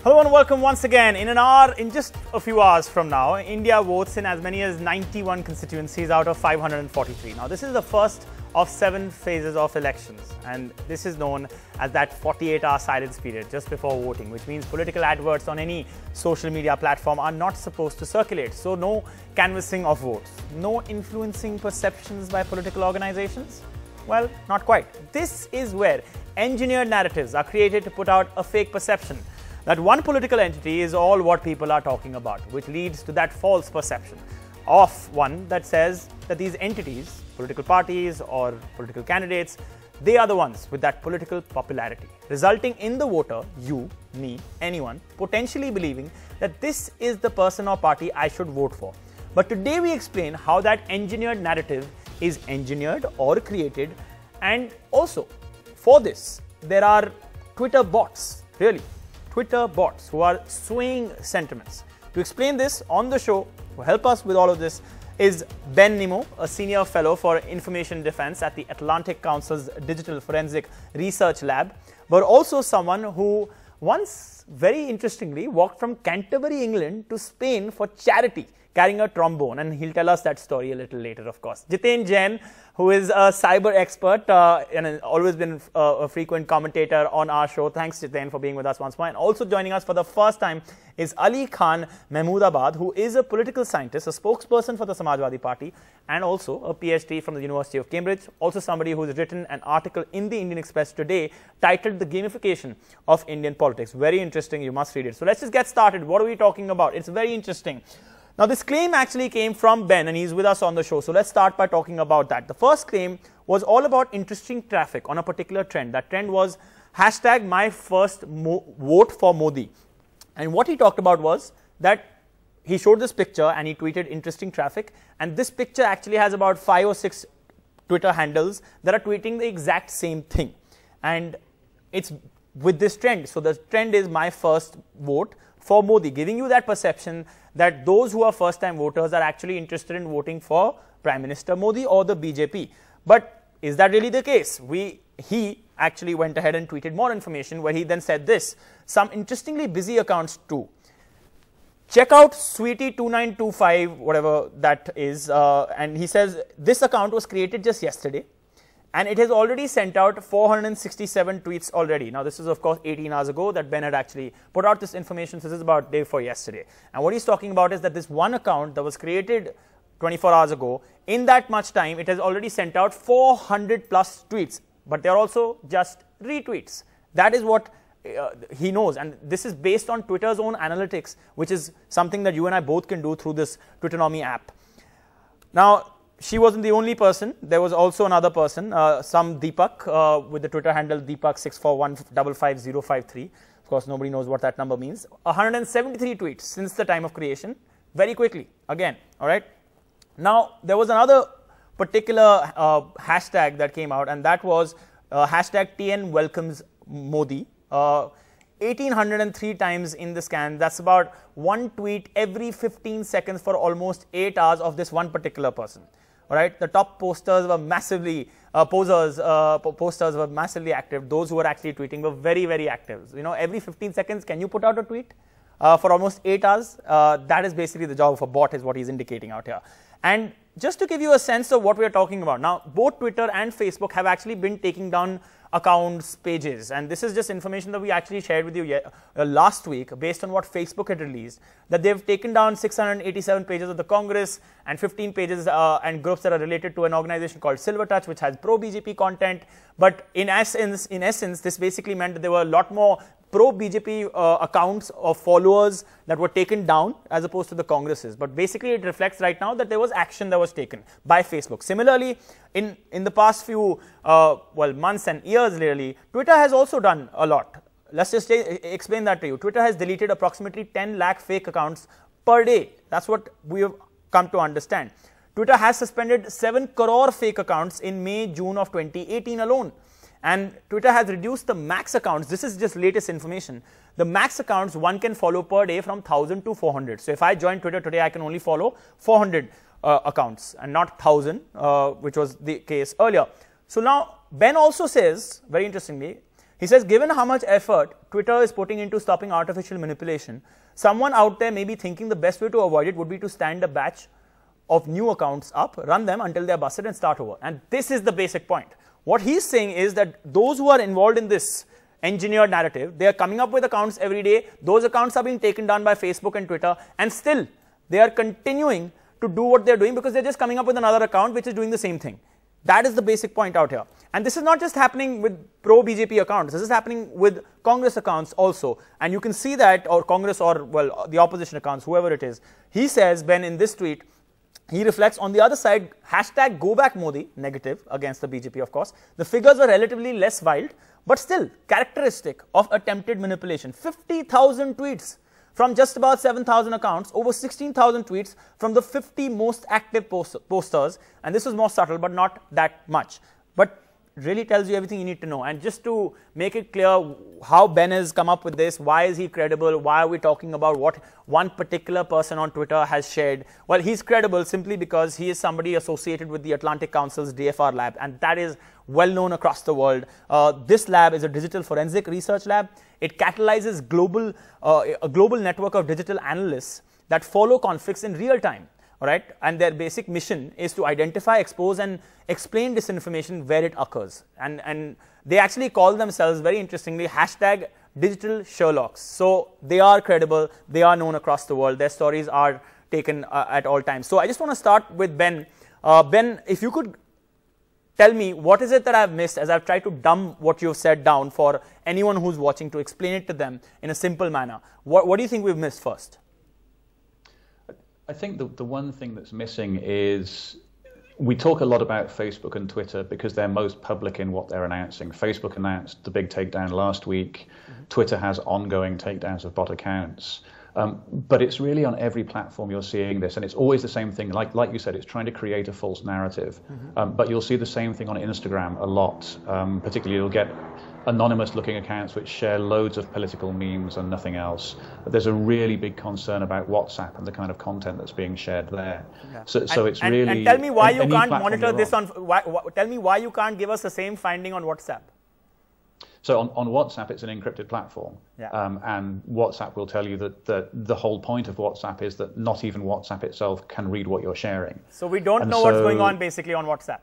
Hello and welcome once again. In just a few hours from now, India votes in as many as 91 constituencies out of 543. Now, this is the first of 7 phases of elections, and this is known as that 48-hour silence period just before voting, which means political adverts on any social media platform are not supposed to circulate. So, no canvassing of votes, no influencing perceptions by political organizations. Well, not quite. This is where engineered narratives are created to put out a fake perception that one political entity is all what people are talking about, which leads to that false perception of one that says that these entities, political parties or political candidates, they are the ones with that political popularity, resulting in the voter, you, me, anyone, potentially believing that this is the person or party I should vote for. But today we explain how that engineered narrative is engineered or created, and also for this there are Twitter bots, really. Twitter bots who are swaying sentiments. To explain this on the show, to help us with all of this, is Ben Nimmo, a senior fellow for information defense at the Atlantic Council's Digital Forensic Research Lab, but also someone who once, very interestingly, walked from Canterbury, England to Spain for charity, carrying a trombone, and he'll tell us that story a little later, of course. Jiten Jain, who is a cyber expert and has always been a frequent commentator on our show. Thanks, Jiten, for being with us once more. And also joining us for the first time is Ali Khan Mahmoodabad, who is a political scientist, a spokesperson for the Samajwadi Party, and also a PhD from the University of Cambridge. Also somebody who has written an article in the Indian Express today titled The Gamification of Indian Politics. Very interesting. You must read it. So let's just get started. What are we talking about? It's very interesting. Now, this claim actually came from Ben, and he's with us on the show. So let's start by talking about that. The first claim was all about interesting traffic on a particular trend. That trend was hashtag my first vote for Modi. And what he talked about was that he showed this picture and he tweeted interesting traffic. And this picture actually has about 5 or 6 Twitter handles that are tweeting the exact same thing. And it's with this trend. So the trend is my first vote for Modi, giving you that perception that those who are first-time voters are actually interested in voting for Prime Minister Modi or the BJP. But is that really the case? He actually went ahead and tweeted more information where he then said this. Some interestingly busy accounts too. Check out Sweetie2925, whatever that is, and he says this account was created just yesterday, and it has already sent out 467 tweets already. Now, this is, of course, 18 hours ago that Ben had actually put out this information. So this is about day before yesterday. And what he's talking about is that this one account that was created 24 hours ago, in that much time, it has already sent out 400 plus tweets. But they're also just retweets. That is what he knows. And this is based on Twitter's own analytics, which is something that you and I both can do through this Twitternomy app. Now, she wasn't the only person. There was also another person, some Deepak, with the Twitter handle Deepak64155053. Of course, nobody knows what that number means. 173 tweets since the time of creation, very quickly, again, all right? Now, there was another particular hashtag that came out, and that was hashtag TN welcomes Modi. 1,803 times in the scan. That's about one tweet every 15 seconds for almost 8 hours of this one particular person. All right, the top posters were massively, posters were massively active. Those who were actually tweeting were very, very active. You know, every 15 seconds, can you put out a tweet for almost 8 hours? That is basically the job of a bot, is what he's indicating out here. And just to give you a sense of what we are talking about, now, both Twitter and Facebook have actually been taking down accounts, pages, and this is just information that we actually shared with you last week based on what Facebook had released, that they've taken down 687 pages of the Congress and 15 pages and groups that are related to an organization called Silver Touch, which has pro-BJP content. But in essence, this basically meant that there were a lot more pro-BJP accounts of followers that were taken down as opposed to the Congresses. But basically, it reflects right now that there was action that was taken by Facebook. Similarly, in the past few months and years, really, Twitter has also done a lot. Let's just explain that to you. Twitter has deleted approximately 10 lakh fake accounts per day. That's what we have come to understand. Twitter has suspended 7 crore fake accounts in May, June of 2018 alone. And Twitter has reduced the max accounts. This is just latest information. The max accounts one can follow per day from 1,000 to 400. So if I join Twitter today, I can only follow 400 accounts and not 1,000, which was the case earlier. So now Ben also says, very interestingly, He says, given how much effort Twitter is putting into stopping artificial manipulation, someone out there may be thinking the best way to avoid it would be to stand a batch of new accounts up, run them until they're busted and start over. And this is the basic point. What he's saying is that those who are involved in this engineered narrative, they are coming up with accounts every day. Those accounts are being taken down by Facebook and Twitter, and still they are continuing to do what they're doing because they're just coming up with another account which is doing the same thing. That is the basic point out here. And this is not just happening with pro-BJP accounts. This is happening with Congress accounts also. And you can see that, or Congress, or well, the opposition accounts, whoever it is. He says, Ben, in this tweet, he reflects on the other side, hashtag go back Modi, negative against the BJP, of course. The figures are relatively less wild, but still characteristic of attempted manipulation. 50,000 tweets from just about 7,000 accounts, over 16,000 tweets from the 50 most active posters. And this was more subtle, but not that much. But really tells you everything you need to know. And just to make it clear how Ben has come up with this, why is he credible, why are we talking about what one particular person on Twitter has shared? Well, he's credible simply because he is somebody associated with the Atlantic Council's DFR lab, and that is well known across the world. This lab is a digital forensic research lab. It catalyzes a global network of digital analysts that follow conflicts in real time. All right, and their basic mission is to identify, expose, and explain disinformation where it occurs. And they actually call themselves, very interestingly, hashtag digital Sherlocks. So they are credible. They are known across the world. Their stories are taken at all times. So I just want to start with Ben. Ben, if you could tell me what is it that I've missed as I've tried to dumb what you've said down for anyone who's watching, to explain it to them in a simple manner. What do you think we've missed first? I think the one thing that's missing is we talk a lot about Facebook and Twitter because they're most public in what they're announcing. Facebook announced the big takedown last week. Twitter has ongoing takedowns of bot accounts. But it's really on every platform you're seeing this, and it's always the same thing. Like you said, it's trying to create a false narrative. But you'll see the same thing on Instagram a lot. Particularly, you'll get anonymous-looking accounts which share loads of political memes and nothing else. But there's a really big concern about WhatsApp and the kind of content that's being shared there. Yeah. So it's really. And tell me why you can't monitor this on. Tell me why you can't give us the same finding on WhatsApp. So on WhatsApp, it's an encrypted platform. Yeah. And WhatsApp will tell you that the whole point of WhatsApp is that not even WhatsApp itself can read what you're sharing. So we don't know what's going on basically on WhatsApp.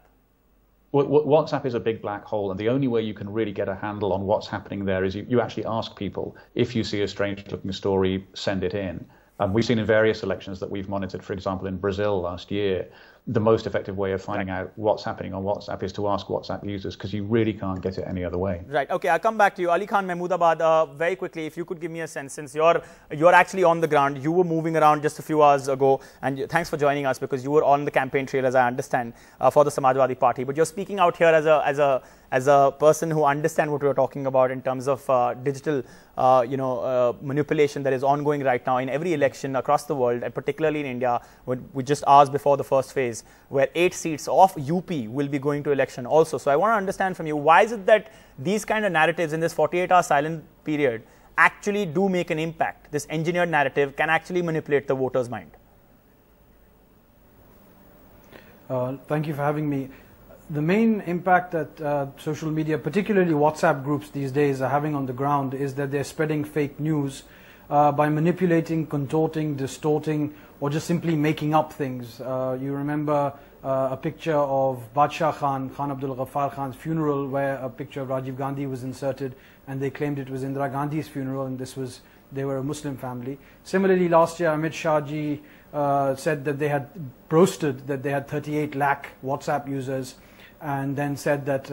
WhatsApp is a big black hole, and the only way you can really get a handle on what's happening there is you actually ask people, if you see a strange-looking story, send it in. We've seen in various elections that we've monitored, for example, in Brazil last year, the most effective way of finding out what's happening on WhatsApp is to ask WhatsApp users, because you really can't get it any other way. Right. Okay, I'll come back to you. Ali Khan, Mahmoodabad, very quickly, if you could give me a sense, since you're actually on the ground, you were moving around just a few hours ago, and thanks for joining us because you were on the campaign trail, as I understand, for the Samajwadi Party. But you're speaking out here as a person who understands what we're talking about in terms of digital manipulation that is ongoing right now in every election across the world, and particularly in India. We just asked before the first phase, where 8 seats of UP will be going to election also. So I want to understand from you, why is it that these kind of narratives in this 48-hour silent period actually do make an impact? This engineered narrative can actually manipulate the voter's mind. Thank you for having me. The main impact that social media, particularly WhatsApp groups these days, are having on the ground is that they're spreading fake news by manipulating, contorting, distorting, or just simply making up things. You remember a picture of Badshah Khan Abdul Ghaffar Khan's funeral, where a picture of Rajiv Gandhi was inserted, and they claimed it was Indira Gandhi's funeral, and they were a Muslim family. Similarly, last year, Amit Shah ji said that they had boasted that they had 38 lakh WhatsApp users, and then said that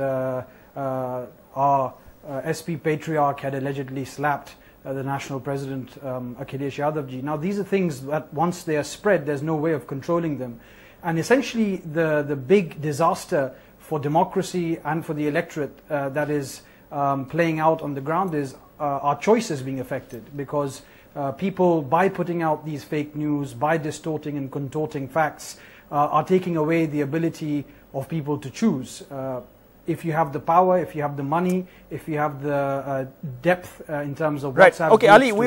our SP patriarch had allegedly slapped the national president, Akhilesh Yadav ji. Now, these are things that once they are spread, there's no way of controlling them. And essentially, the big disaster for democracy and for the electorate that is playing out on the ground is our choices being affected, because people, by putting out these fake news, by distorting and contorting facts, are taking away the ability of people to choose. If you have the power, if you have the money, if you have the depth in terms of WhatsApp. Right. Okay, Ali, we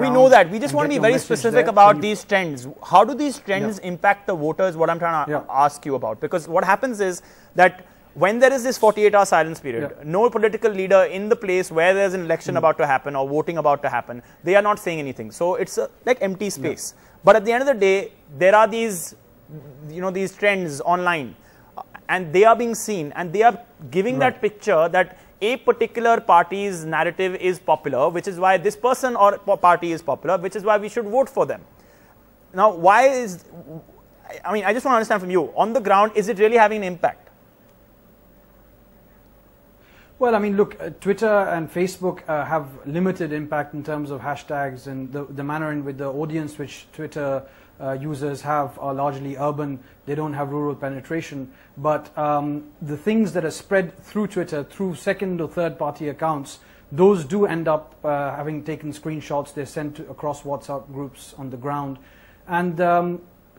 know that. We just want to be very specific about these trends. How do these trends impact the voters? What I'm trying to ask you about, because what happens is that when there is this 48-hour silence period, no political leader in the place where there's an election about to happen or voting about to happen, they are not saying anything. So it's like empty space. But at the end of the day, there are these, these trends online, and they are being seen, and they are giving that picture that a particular party's narrative is popular, which is why this person or party is popular, which is why we should vote for them. Now, I just want to understand from you, on the ground, is it really having an impact? Well, I mean, look, Twitter and Facebook have limited impact in terms of hashtags, and the manner in which the audience which Twitter users have are largely urban. They don't have rural penetration. But the things that are spread through Twitter, through second or third party accounts, those do end up having taken screenshots. They're sent across WhatsApp groups on the ground. And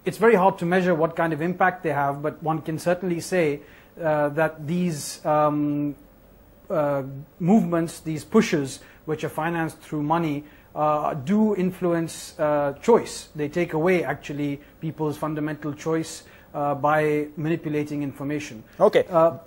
it's very hard to measure what kind of impact they have, but one can certainly say that these movements, these pushes, which are financed through money, do influence choice. They take away, actually, people's fundamental choice by manipulating information. Okay. All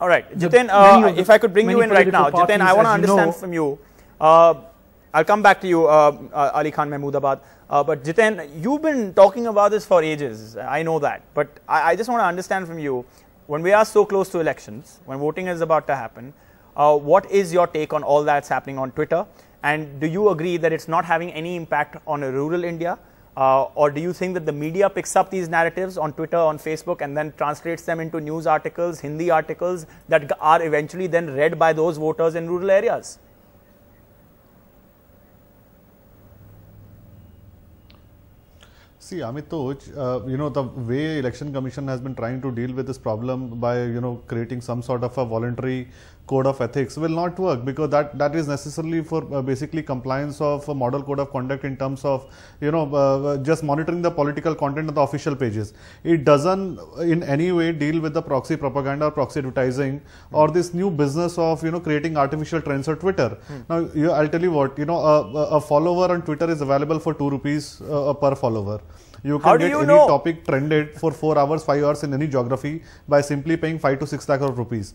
right. Jiten, if I could bring you in right now. Jiten, I want to understand from you. I'll come back to you, Ali Khan Mahmoodabad. But Jiten, you've been talking about this for ages. I know that. But I just want to understand from you, when we are so close to elections, when voting is about to happen, what is your take on all that's happening on Twitter? And do you agree that it's not having any impact on rural India? Or do you think that the media picks up these narratives on Twitter, on Facebook, and then translates them into news articles, Hindi articles, that are eventually then read by those voters in rural areas? See, Amitoj, the way Election Commission has been trying to deal with this problem by, creating some sort of a voluntary code of ethics will not work, because that is necessarily for basically compliance of a model code of conduct in terms of, just monitoring the political content of the official pages. It doesn't in any way deal with the proxy propaganda or proxy advertising or this new business of, creating artificial trends on Twitter. Now, I'll tell you what, a follower on Twitter is available for 2 rupees per follower. You can get any topic trended for 4 hours, 5 hours in any geography by simply paying 5 to 6 lakh of rupees.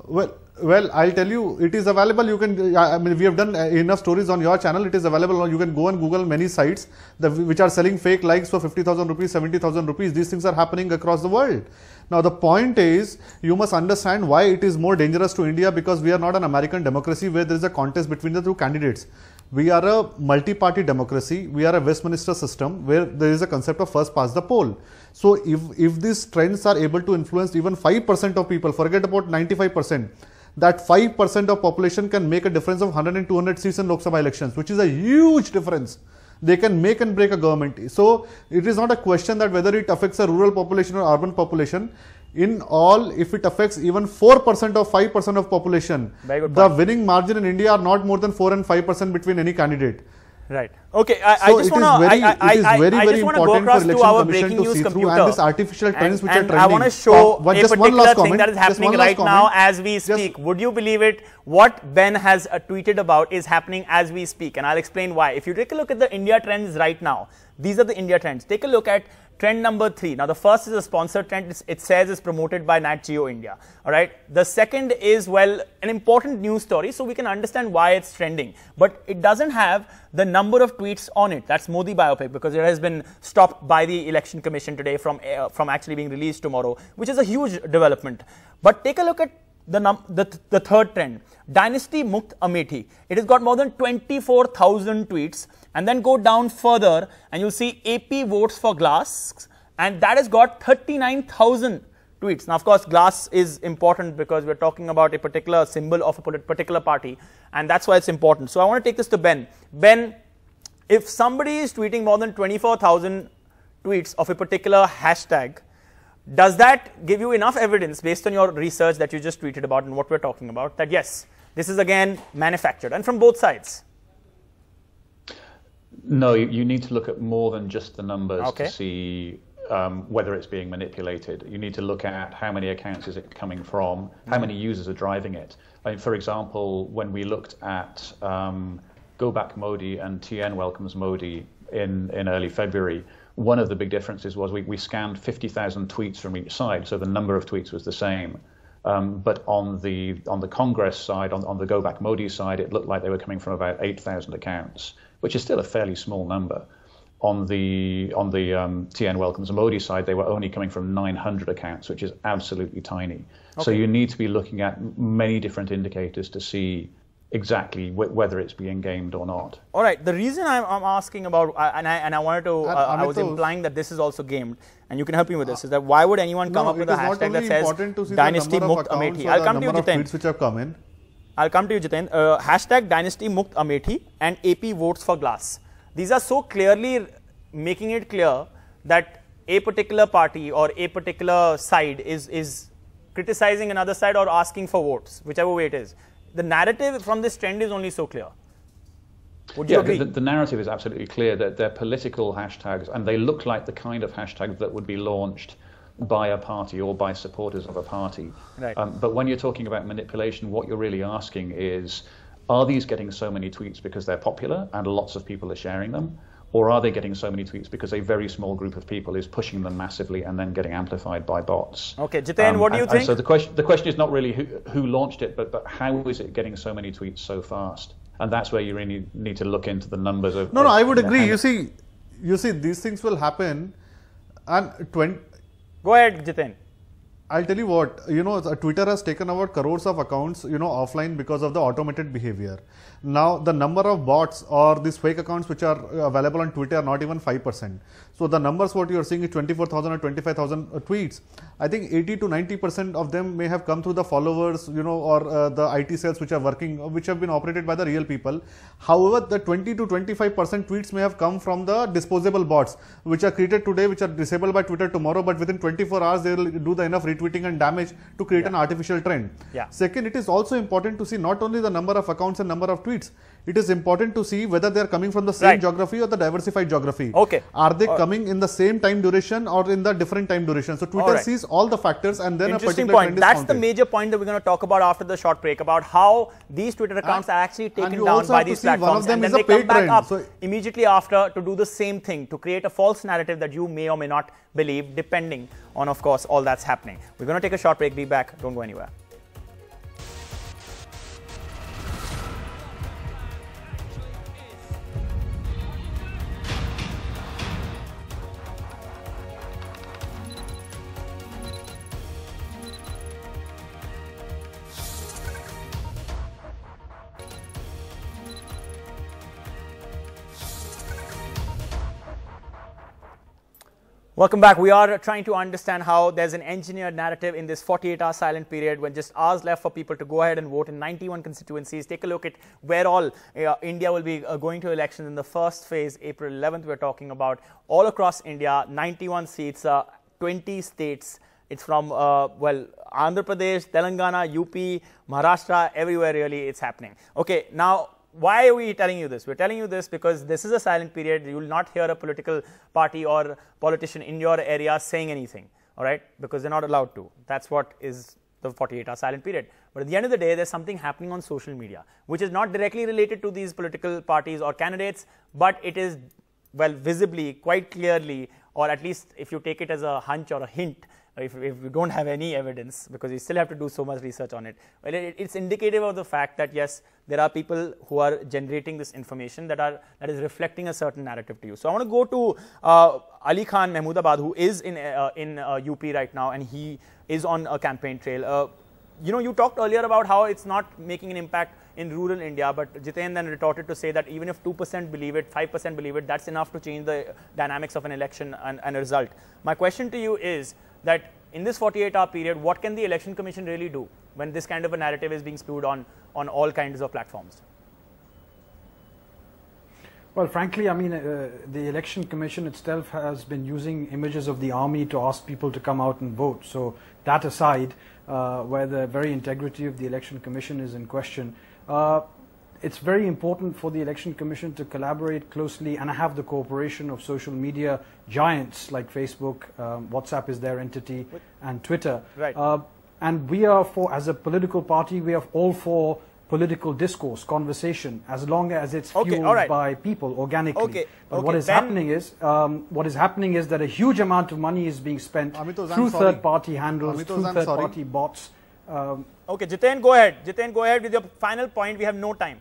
Well, I'll tell you, it is available. You can, I mean, we have done enough stories on your channel. It is available. You can go and Google many sites which are selling fake likes for 50,000 rupees, 70,000 rupees. These things are happening across the world. Now, the point is, you must understand why it is more dangerous to India, because we are not an American democracy where there is a contest between the two candidates. We are a multi-party democracy. We are a Westminster system where there is a concept of first past the poll. So if these trends are able to influence even 5% of people, forget about 95%, that 5% of population can make a difference of 100 and 200 seats in Lok Sabha elections, which is a huge difference. They can make and break a government. So it is not a question that whether it affects a rural population or urban population. In all, if it affects even 4% or 5% of population, the winning margin in India are not more than 4 and 5% between any candidate. Right. Okay. I just want to go across to our breaking news computer. And this artificial trends which are trending. I want to show a particular thing that is happening right now as we speak. Would you believe it? What Ben has tweeted about is happening as we speak, and I'll explain why. If you take a look at the India trends right now, these are the India trends. Take a look at trend number 3. Now, the first is a sponsored trend. It says it's promoted by Nat Geo India. All right. The second is, well, an important news story, so we can understand why it's trending. But it doesn't have the number of tweets on it. That's Modi biopic, because it has been stopped by the Election Commission today from actually being released tomorrow, which is a huge development. But take a look at the third trend, Dynasty Mukt Amethi. It has got more than 24,000 tweets, and then go down further and you'll see AP votes for Glass, and that has got 39,000 tweets. Now, of course, Glass is important because we're talking about a particular symbol of a particular party, and that's why it's important. So I want to take this to Ben. Ben, if somebody is tweeting more than 24,000 tweets of a particular hashtag, does that give you enough evidence based on your research that you just tweeted about and what we're talking about, that yes, this is again manufactured and from both sides? No, you need to look at more than just the numbers to see whether it's being manipulated. You need to look at how many accounts is it coming from, how many users are driving it. I mean, for example, when we looked at Go Back Modi and TN Welcomes Modi in early February, one of the big differences was we scanned 50,000 tweets from each side, so the number of tweets was the same. But on the Congress side, on the Go Back Modi side, it looked like they were coming from about 8,000 accounts, which is still a fairly small number. On the TN Welcomes Modi side, they were only coming from 900 accounts, which is absolutely tiny. Okay. So you need to be looking at many different indicators to see exactly whether it's being gamed or not. All right. The reason I'm asking about, and I wanted to, I was implying that this is also gamed, and you can help me with this, is that why would anyone come up with a hashtag that says Dynasty Mukt Amethi? I'll come to you, Jiten. Which have come in. I'll come to you, Jiten. Hashtag Dynasty Mukt Amethi and AP votes for glass. These are so clearly making it clear that a particular party or a particular side is criticizing another side or asking for votes, whichever way it is. The narrative from this trend is only so clear. Would you agree? The narrative is absolutely clear that they're political hashtags, and they look like the kind of hashtags that would be launched by a party or by supporters of a party. Right. But when you're talking about manipulation, what you're really asking is, are these getting so many tweets because they're popular and lots of people are sharing them? Or are they getting so many tweets because a very small group of people is pushing them massively and then getting amplified by bots? Okay, Jiten, what do you think? So the question is not really who launched it, but how is it getting so many tweets so fast? And that's where you really need to look into the numbers of. No, I would agree. You see, these things will happen, and Go ahead, Jiten. I'll tell you what, Twitter has taken over crores of accounts, offline because of the automated behavior. Now, the number of bots or these fake accounts which are available on Twitter are not even 5%. So, the numbers what you're seeing is 24,000 or 25,000 tweets. I think 80 to 90% of them may have come through the followers, or the IT cells which are working, which have been operated by the real people. However, the 20 to 25% tweets may have come from the disposable bots, which are created today, which are disabled by Twitter tomorrow, but within 24 hours, they will do the enough retweeting and damage to create an artificial trend. Second, it is also important to see not only the number of accounts and number of tweets, it is important to see whether they are coming from the same geography or the diversified geography. Okay. Are they coming in the same time duration or in the different time duration? So Twitter sees all the factors and then a particular point. Trend is That's counted. the major point that we're going to talk about after the short break, about how these Twitter accounts are actually taken down by these platforms, and then they come back up immediately after to do the same thing, to create a false narrative that you may or may not believe, depending on, of course, all that's happening. We're going to take a short break. Be back. Don't go anywhere. Welcome back. We are trying to understand how there's an engineered narrative in this 48-hour silent period when just hours left for people to go ahead and vote in 91 constituencies. Take a look at where all India will be going to elections in the first phase, April 11th. We're talking about all across India, 91 seats, 20 states. It's from, Andhra Pradesh, Telangana, UP, Maharashtra, everywhere really it's happening. Okay, now, why are we telling you this? We're telling you this because this is a silent period. You will not hear a political party or politician in your area saying anything, all right? Because they're not allowed to. That's what is the 48-hour silent period. But at the end of the day, there's something happening on social media, which is not directly related to these political parties or candidates, but it is, visibly, quite clearly, or at least if you take it as a hunch or a hint, if you don't have any evidence, because you still have to do so much research on it, it's indicative of the fact that yes, there are people who are generating this information that is reflecting a certain narrative to you. So I want to go to Ali Khan Mahmoodabad, who is in UP right now, and he is on a campaign trail. You talked earlier about how it's not making an impact in rural India, but Jiten then retorted to say that even if 2% believe it, 5% believe it, that's enough to change the dynamics of an election and a result. My question to you is that in this 48-hour period, what can the Election Commission really do when this kind of a narrative is being spewed on all kinds of platforms? Well, frankly, I mean, the Election Commission itself has been using images of the army to ask people to come out and vote. So that aside, where the very integrity of the Election Commission is in question, it's very important for the Election Commission to collaborate closely and have the cooperation of social media giants like Facebook, WhatsApp is their entity, and Twitter. Right. And we are as a political party, we are all for political discourse, conversation, as long as it's Okay, fueled all right. by people organically. Okay, But okay, what is happening is that a huge amount of money is being spent Amitosh, I'm through sorry. third-party handles, Amitosh, through I'm sorry. third-party bots. Okay, Jiten, go ahead. Jiten, go ahead with your final point. We have no time.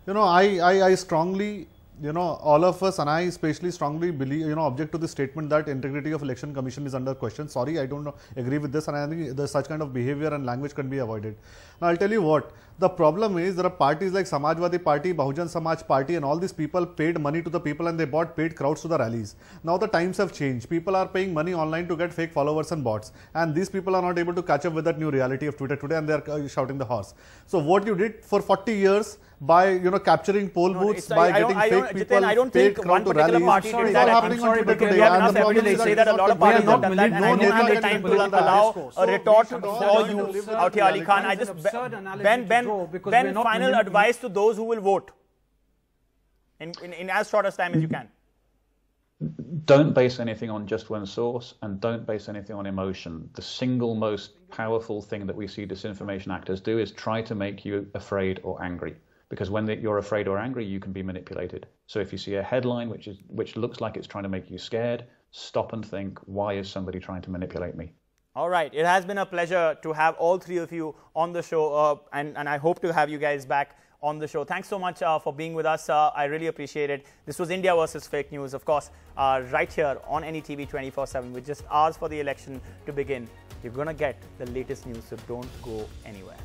You know, I strongly, you know, all of us and I especially strongly believe, you know, object to the statement that integrity of election commission is under question. Sorry, I don't agree with this, and I think such kind of behavior and language can be avoided. Now, I'll tell you what, the problem is there are parties like Samajwadi Party, Bahujan Samaj Party, and all these people paid money to the people and they bought paid crowds to the rallies. Now the times have changed. People are paying money online to get fake followers and bots, and these people are not able to catch up with that new reality of Twitter today, and they are shouting the horse. So what you did for 40 years by, you know, capturing poll booths, by getting fake people, Jiten, I don't paid think crowd one to particular rallies, party it's did all that. happening I'm sorry, on Twitter because today. we have And enough the problem evidence is to say it that a is lot of not parties we are have not done that, and I no don't have need the time to to political allow discourse. a retort So we should for all you live with out here, Ali Khan. I It's just, an absurd analogy Ben, to Ben, draw because Ben, we're not final advice to those who will vote in as short as time as you can. Don't base anything on just one source, and don't base anything on emotion. The single most powerful thing that we see disinformation actors do is try to make you afraid or angry. Because when you're afraid or angry, you can be manipulated. So if you see a headline which looks like it's trying to make you scared, stop and think, why is somebody trying to manipulate me? All right. It has been a pleasure to have all three of you on the show, and I hope to have you guys back on the show. Thanks so much for being with us. I really appreciate it. This was India versus Fake News, of course, right here on NDTV 24/7 with just hours for the election to begin. You're going to get the latest news, so don't go anywhere.